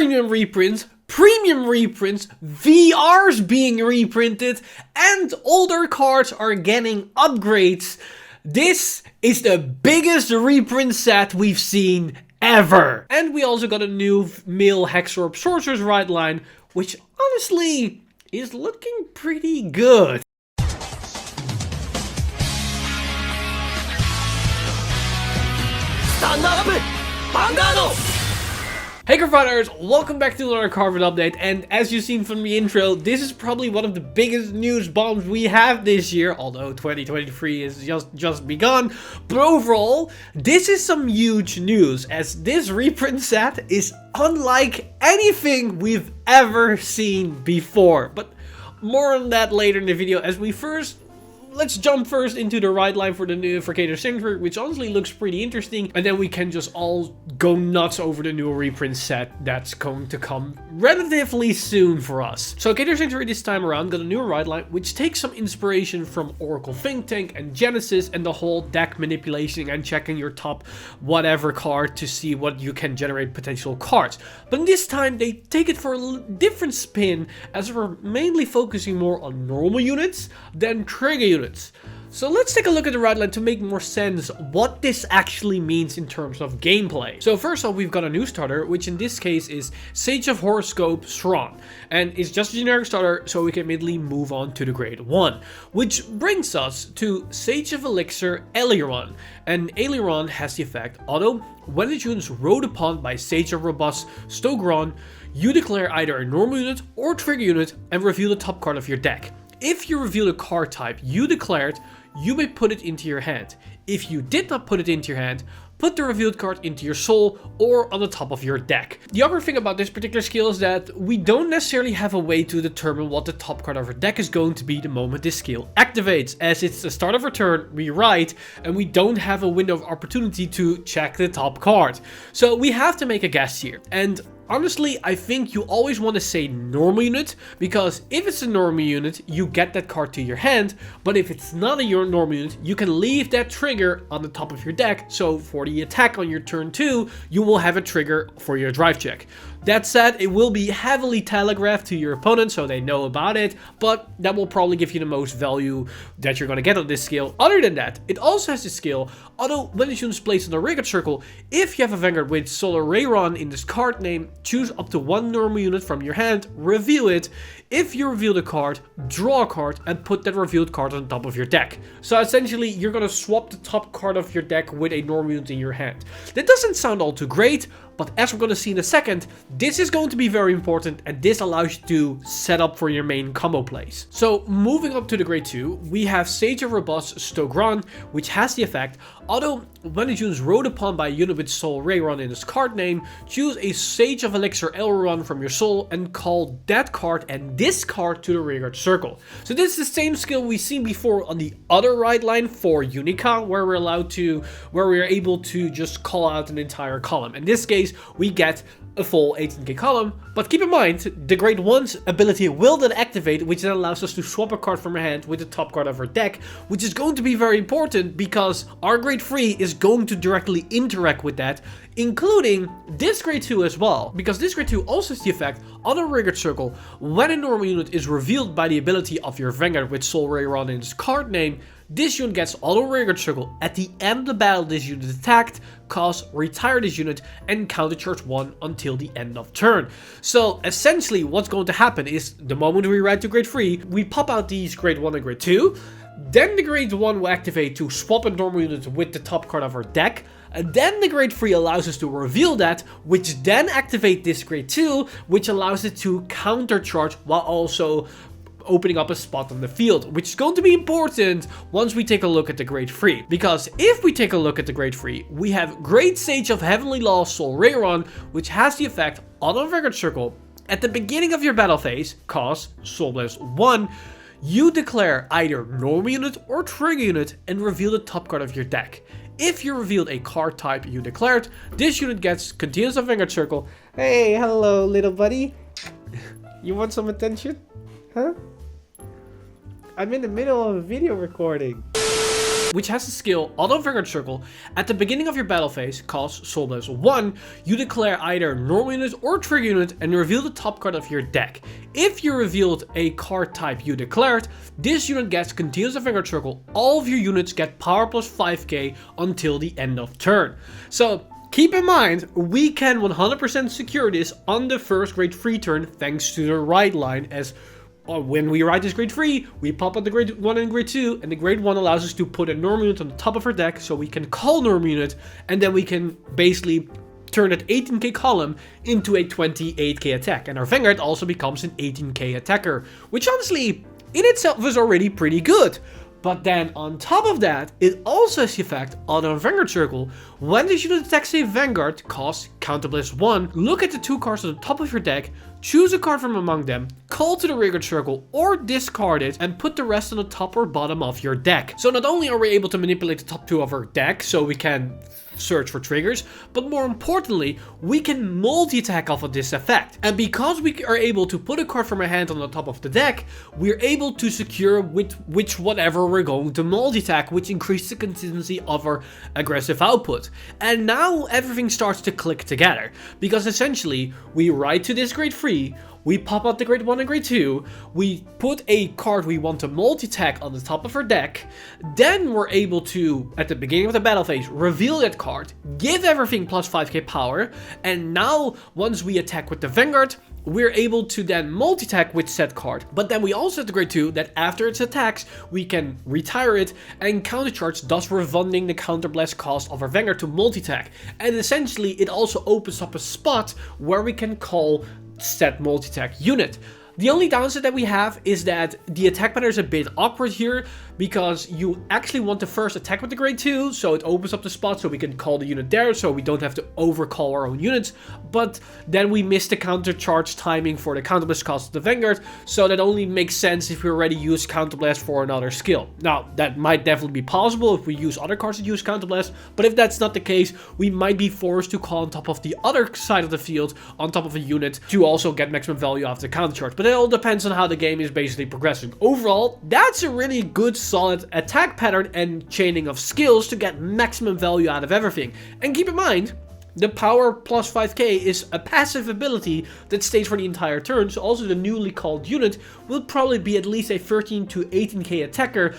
premium reprints, VRs being reprinted, and older cards are getting upgrades. This is the biggest reprint set we've seen ever. And we also got a new male Hexaorb Sorcerer's Rite line, which honestly is looking pretty good. Stand up! Vanguard! Hey Cardfighters, welcome back to another Cardfight update, and as you've seen from the intro, this is probably one of the biggest news bombs we have this year, although 2023 is just begun. But overall, this is some huge news, as this reprint set is unlike anything we've ever seen before. But more on that later in the video, as let's jump first into the ride line for the new Keter Sanctuary, which honestly looks pretty interesting, and then we can just all go nuts over the new reprint set that's going to come relatively soon for us. So Keter Sanctuary this time around got a new ride line, which takes some inspiration from Oracle Think Tank and Genesis and the whole deck manipulation and checking your top whatever card to see what you can generate potential cards. But this time they take it for a different spin, as we're mainly focusing more on normal units than trigger units. So let's take a look at the ride line to make more sense what this actually means in terms of gameplay. So first off, we've got a new starter, which in this case is Sage of Horoscope Sron, and it's just a generic starter, so we can immediately move on to the grade 1, which brings us to Sage of Elixir Aileron. And Aileron has the effect, auto, when the unit's rode upon by Sage of Robust Stogron, you declare either a normal unit or trigger unit and reveal the top card of your deck. If you reveal a card type you declared, you may put it into your hand. If you did not put it into your hand, put the revealed card into your soul or on the top of your deck. The other thing about this particular skill is that we don't necessarily have a way to determine what the top card of our deck is going to be the moment this skill activates, as it's the start of our turn, we write, and we don't have a window of opportunity to check the top card. So we have to make a guess here. And honestly, I think you always want to say normal unit, because if it's a normal unit, you get that card to your hand, but if it's not a normal unit, you can leave that trigger on the top of your deck, so for the attack on your turn 2, you will have a trigger for your drive check. That said, it will be heavily telegraphed to your opponent so they know about it, but that will probably give you the most value that you're going to get on this skill. Other than that, it also has the skill, although when the unit is placed on the Vanguard circle, if you have a Vanguard with Solar Rayron in this card name, choose up to one normal unit from your hand, reveal it. If you reveal the card, draw a card and put that revealed card on top of your deck. So essentially, you're going to swap the top card of your deck with a normal unit in your hand. That doesn't sound all too great, but as we're going to see in a second, this is going to be very important, and this allows you to set up for your main combo plays. So moving up to the grade 2, we have Sage of Robust Stogron, which has the effect, although when the unit is rode upon by a unit with Soul Rayron in its card name, choose a Sage of Elixir Aileron from your soul and call that card and this card to the Vanguard circle. So this is the same skill we've seen before on the other ride line for Unica, where we're able to just call out an entire column. In this case, we get a full 18k column, but keep in mind, the grade 1's ability will then activate, which then allows us to swap a card from our hand with the top card of our deck, which is going to be very important because our grade 3 is going to directly interact with that, including this grade 2 as well, because this grade 2 also has the effect on a Vanguard circle. When a normal unit is revealed by the ability of your Vanguard with Soul Rayron in its card name, this unit gets auto Vanguard circle. At the end of the battle, this unit is attacked, cast, retire this unit, and counter charge 1 until the end of turn. So essentially what's going to happen is the moment we ride to grade 3, we pop out these grade 1 and grade 2, then the grade 1 will activate to swap a normal unit with the top card of our deck, and then the grade 3 allows us to reveal that, which then activate this grade 2, which allows it to counter charge while also opening up a spot on the field, which is going to be important once we take a look at the grade 3. Because if we take a look at the grade 3, we have Great Sage of Heavenly Law Soul Rayron, which has the effect on a Vanguard circle. At the beginning of your battle phase, cost Soul Blast 1, you declare either normal unit or trigger unit and reveal the top card of your deck. If you revealed a card type you declared, this unit gets continuous on Vanguard circle. Hey, hello little buddy. You want some attention? Huh? I'm in the middle of a video recording. which has the skill Auto Vanguard Circle. At the beginning of your battle phase, costs Soul Blast 1, you declare either normal unit or trigger unit and reveal the top card of your deck. If you revealed a card type you declared, this unit gets continuous Vanguard Circle. All of your units get power plus 5k until the end of turn. So keep in mind, we can 100% secure this on the first grade 3 turn thanks to the ride line, as when we ride this grade 3, we pop out the grade 1 and grade 2, and the grade 1 allows us to put a normal unit on the top of our deck, so we can call normal unit, and then we can basically turn that 18k column into a 28k attack. And our Vanguard also becomes an 18k attacker, which honestly, in itself is already pretty good. But then on top of that, it also has the effect on a Vanguard Circle. When this unit attacks a Vanguard, costs Counter Blast 1, look at the 2 cards on the top of your deck, choose a card from among them, call to the Vanguard Circle or discard it, and put the rest on the top or bottom of your deck. So not only are we able to manipulate the top 2 of our deck, so we can search for triggers, but more importantly, we can multi-attack off of this effect. And because we are able to put a card from our hand on the top of the deck, we're able to secure which whatever we're going to multi-attack, which increases the consistency of our aggressive output. And now everything starts to click together, because essentially we ride to this grade 3, we pop out the grade 1 and grade 2, we put a card we want to multi-attack on the top of our deck, then we're able to, at the beginning of the battle phase, reveal that card, give everything plus 5k power, and now once we attack with the Vanguard, we're able to then multi-attack with said card. But then we also have the grade 2 that after its attacks, we can retire it and countercharge, thus refunding the counterblast cost of our Vanguard to multi-attack. And essentially, it also opens up a spot where we can call set multi-attack unit. The only downside that we have is that the attack pattern is a bit awkward here, because you actually want to first attack with the grade 2, so it opens up the spot so we can call the unit there, so we don't have to overcall our own units, but then we miss the countercharge timing for the counterblast cost of the Vanguard, so that only makes sense if we already use counterblast for another skill. Now, that might definitely be possible if we use other cards that use counterblast, but if that's not the case, we might be forced to call on top of the other side of the field, on top of a unit, to also get maximum value out of the countercharge. But it all depends on how the game is basically progressing. Overall, that's a really good solid attack pattern and chaining of skills to get maximum value out of everything. And keep in mind, the power plus 5k is a passive ability that stays for the entire turn, so also the newly called unit will probably be at least a 13 to 18k attacker,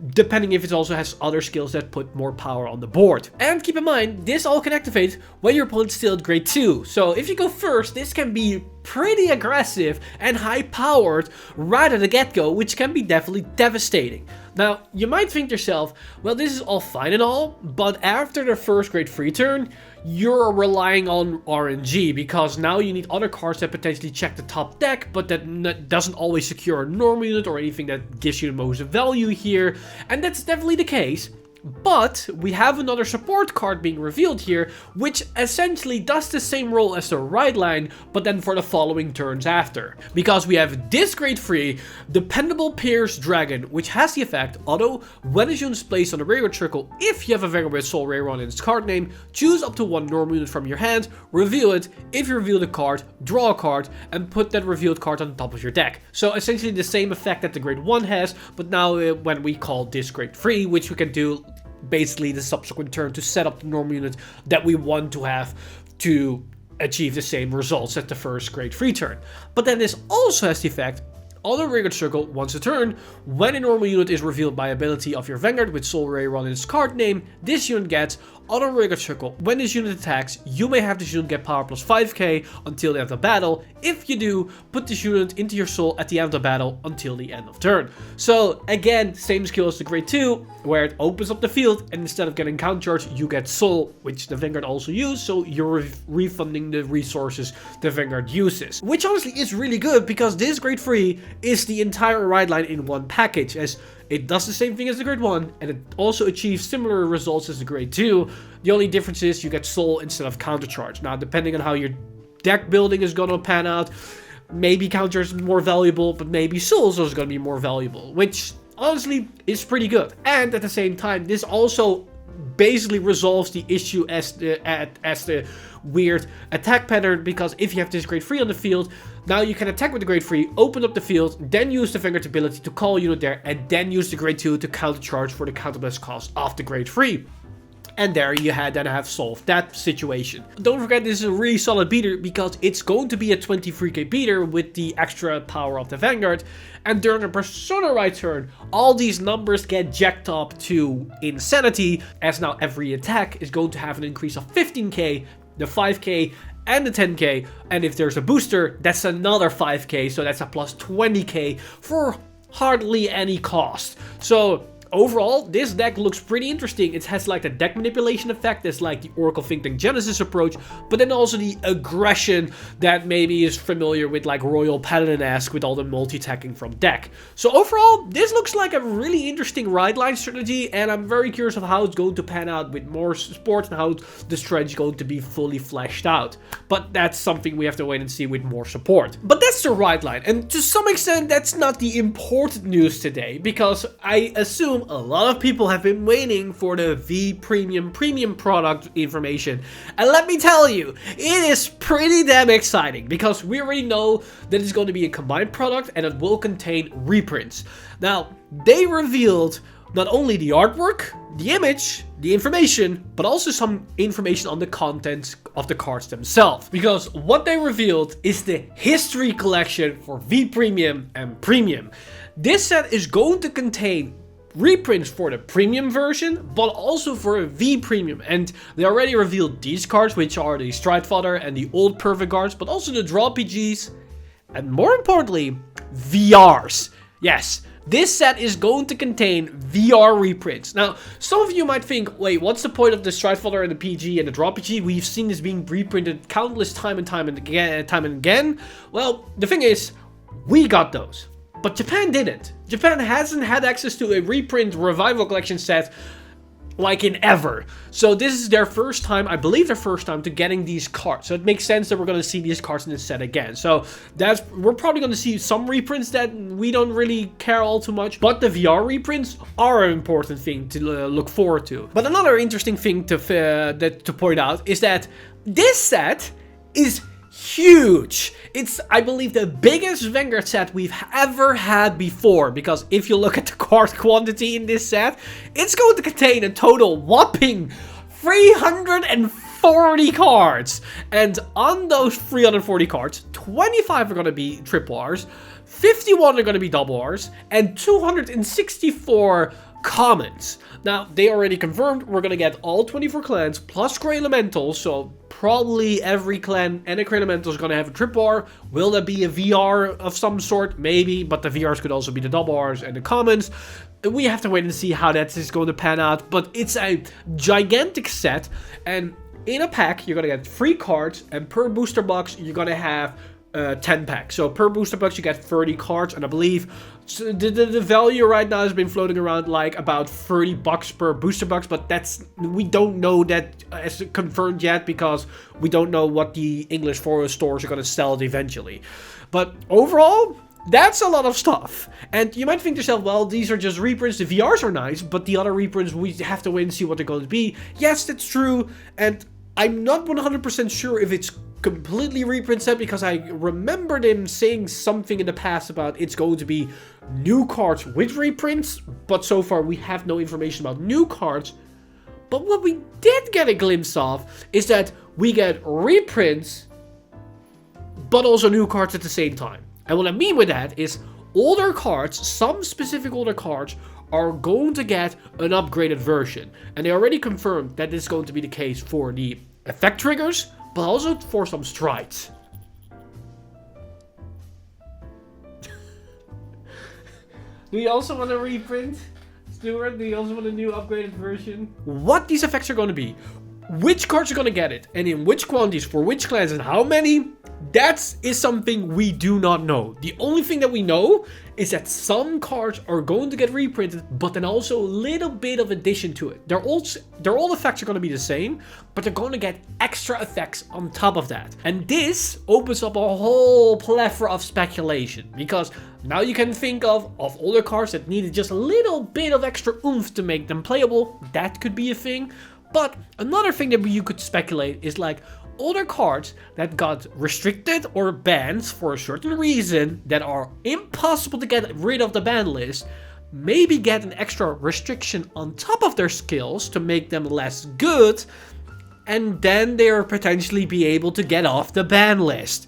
depending if it also has other skills that put more power on the board. And keep in mind, this all can activate when your opponent's still at grade 2. So if you go first, this can be pretty aggressive and high powered right at the get-go, which can be definitely devastating. Now, you might think to yourself, well, this is all fine and all, but after the first grade 3 turn, you're relying on RNG, because now you need other cards that potentially check the top deck, but that doesn't always secure a normal unit or anything that gives you the most value here, and that's definitely the case. But we have another support card being revealed here, which essentially does the same role as the ride line, but then for the following turns after. Because we have this grade 3, Dependable Pierce Dragon, which has the effect, auto, when a unit is placed on the Vanguard Circle, if you have a Vanguard with Soul Ray Run in its card name, choose up to one normal unit from your hand, reveal it, if you reveal the card, draw a card, and put that revealed card on the top of your deck. So essentially the same effect that the grade 1 has, but now when we call this grade 3, which we can do basically the subsequent turn to set up the normal unit that we want to have to achieve the same results as the first grade 3 turn. But then this also has the effect on the Vanguard Circle once a turn. When a normal unit is revealed by ability of your Vanguard with Soul Ray Run in its card name, this unit gets auto Vanguard Circle. When this unit attacks, you may have this unit get power plus 5k until the end of the battle. If you do, put this unit into your soul at the end of the battle until the end of turn. So again, same skill as the grade 2, where it opens up the field, and instead of getting countercharge, you get soul, which the Vanguard also uses, so you're refunding the resources the Vanguard uses. Which honestly is really good, because this grade 3 is the entire ride line in one package, as it does the same thing as the grade 1, and it also achieves similar results as the grade 2. The only difference is you get soul instead of countercharge. Now, depending on how your deck building is going to pan out, maybe counter is more valuable, but maybe soul is also going to be more valuable, which honestly is pretty good. And at the same time, this also basically resolves the issue as weird attack pattern, because if you have this grade 3 on the field, now you can attack with the grade 3, open up the field, then use the Vanguard ability to call a unit there, and then use the grade 2 to countercharge for the counterblast cost of the grade 3. And there you then have solved that situation. Don't forget, this is a really solid beater because it's going to be a 23k beater with the extra power of the Vanguard. And during a Persona Ride turn, all these numbers get jacked up to insanity, as now every attack is going to have an increase of 15k, the 5k, and the 10k. And if there's a booster, that's another 5k, so that's a plus 20k for hardly any cost. So overall, this deck looks pretty interesting. It has like the deck manipulation effect, that's like the Oracle Think Tank Genesis approach, but then also the aggression that maybe is familiar with like Royal Paladin-esque with all the multi-attacking from deck. So overall, this looks like a really interesting ride line strategy, and I'm very curious of how it's going to pan out with more support and how the strategy is going to be fully fleshed out. But that's something we have to wait and see with more support. But that's the ride line, and to some extent, that's not the important news today, because I assume a lot of people have been waiting for the V Premium product information. And let me tell you, it is pretty damn exciting, because we already know that it's going to be a combined product and it will contain reprints. Now, they revealed not only the artwork, the image, the information, but also some information on the contents of the cards themselves. Because what they revealed is the history collection for V Premium and Premium. This set is going to contain reprints for the premium version, but also for a V Premium. And they already revealed these cards, which are the Stridefather and the old Perfect Guards, but also the Draw PGs, and more importantly, VRs. Yes, this set is going to contain VR reprints. Now, some of you might think, wait, what's the point of the Stridefather and the PG and the Draw PG? We've seen this being reprinted countless time and again. Well, the thing is, we got those. But Japan didn't. Japan hasn't had access to a reprint revival collection set like in ever. So this is their first time, I believe their first time, to getting these cards. So it makes sense that we're going to see these cards in this set again. So we're probably going to see some reprints that we don't really care all too much. But the VR reprints are an important thing to look forward to. But another interesting thing to point out is that this set is huge. It's, I believe, the biggest Vanguard set we've ever had before, because if you look at the card quantity in this set, it's going to contain a total whopping 340 cards. And on those 340 cards, 25 are going to be triple Rs, 51 are going to be double Rs, and 264 commons. Now, they already confirmed we're going to get all 24 clans plus Grey Elementals, so probably every clan and a Grey Elemental is going to have a triple R. Will there be a VR of some sort? Maybe, but the VRs could also be the double Rs and the commons. We have to wait and see how that is going to pan out, but it's a gigantic set, and in a pack, you're going to get 3 cards, and per booster box, you're going to have 10 packs. So per booster box you get 30 cards, and I believe the value right now has been floating around like about $30 per booster box, but we don't know that as confirmed yet, because we don't know what the English foreign stores are going to sell it eventually. But overall, that's a lot of stuff. And you might think to yourself, well, these are just reprints, the VRs are nice, but the other reprints, we have to wait and see what they're going to be. Yes, that's true, and I'm not 100% sure if it's completely reprint set, because I remember them saying something in the past about it's going to be new cards with reprints, but so far we have no information about new cards. But what we did get a glimpse of is that we get reprints, but also new cards at the same time. And what I mean with that is older cards, some specific older cards, are going to get an upgraded version. And they already confirmed that this is going to be the case for the effect triggers, but also for some strides. Do you also want a reprint, Stuart? Do you also want a new upgraded version? What these effects are going to be, which cards are going to get it, and in which quantities, for which clans, and how many, that is something we do not know. The only thing that we know is that some cards are going to get reprinted, but then also a little bit of addition to it. Their old effects are going to be the same, but they're going to get extra effects on top of that. And this opens up a whole plethora of speculation, because now you can think of older cards that needed just a little bit of extra oomph to make them playable. That could be a thing. But another thing that you could speculate is like, older cards that got restricted or banned for a certain reason that are impossible to get rid of the ban list maybe get an extra restriction on top of their skills to make them less good, and then they'll potentially be able to get off the ban list.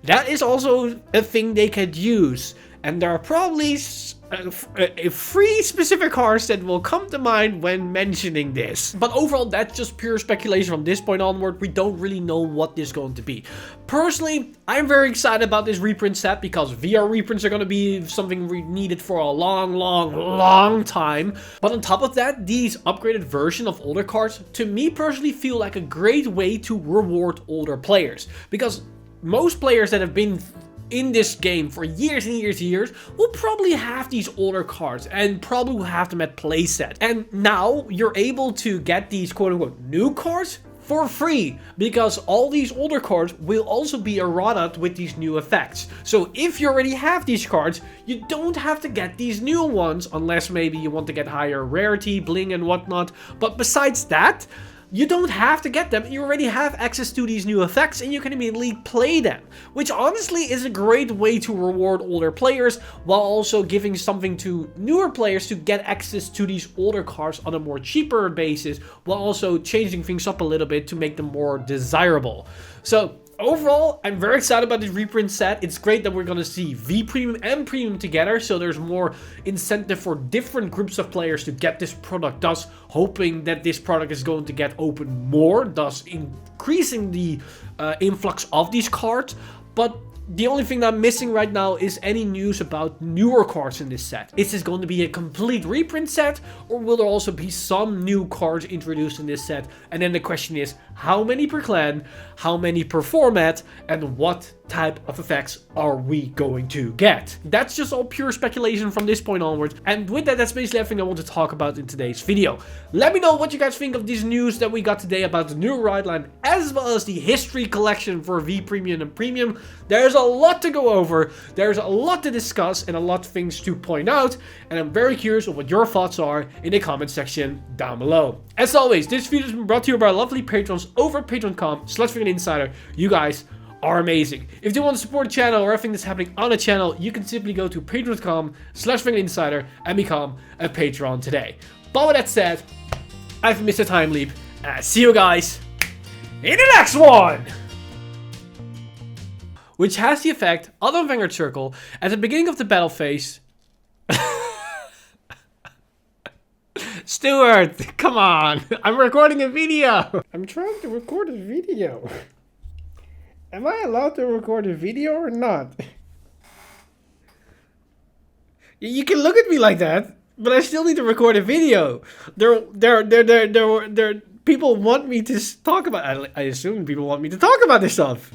That is also a thing they could use, and there are probably 3 specific cards that will come to mind when mentioning this. But overall, that's just pure speculation from this point onward. We don't really know what this is going to be. Personally, I'm very excited about this reprint set because VR reprints are going to be something we needed for a long time. But on top of that, these upgraded version of older cards, to me personally, feel like a great way to reward older players. Because most players that have been in this game for years and years will probably have these older cards and probably will have them at playset. And now you're able to get these quote-unquote new cards for free because all these older cards will also be errata with these new effects. So if you already have these cards, you don't have to get these new ones unless maybe you want to get higher rarity, bling and whatnot. But besides that, you don't have to get them. You already have access to these new effects and you can immediately play them, which honestly is a great way to reward older players while also giving something to newer players to get access to these older cards on a more cheaper basis, while also changing things up a little bit to make them more desirable. So overall, I'm very excited about this reprint set. It's great that we're going to see V Premium and Premium together, so there's more incentive for different groups of players to get this product, thus hoping that this product is going to get open more, thus increasing the influx of these cards. But the only thing that I'm missing right now is any news about newer cards in this set. Is this going to be a complete reprint set, or will there also be some new cards introduced in this set? And then the question is, how many per clan, how many per format, and what type of effects are we going to get? That's just all pure speculation from this point onwards. And with that, that's basically everything I want to talk about in today's video. Let me know what you guys think of this news that we got today about the new ride line, as well as the history collection for V Premium and Premium. There's a lot to go over, there's a lot to discuss, and a lot of things to point out, and I'm very curious of what your thoughts are in the comment section down below. As always, this video has been brought to you by our lovely patrons over at patreon.com/VanguardInsider. You guys are amazing. If you want to support the channel or everything that's happening on the channel, you can simply go to patreon.com/VanguardInsider and become a patron today. But with that said, I've missed a time leap, and I'll see you guys in the next one! Which has the effect of the Vanguard circle at the beginning of the battle phase. Stuart, come on! I'm recording a video! I'm trying to record a video. Am I allowed to record a video or not? You can look at me like that, but I still need to record a video. People want me to talk about. I assume people want me to talk about this stuff.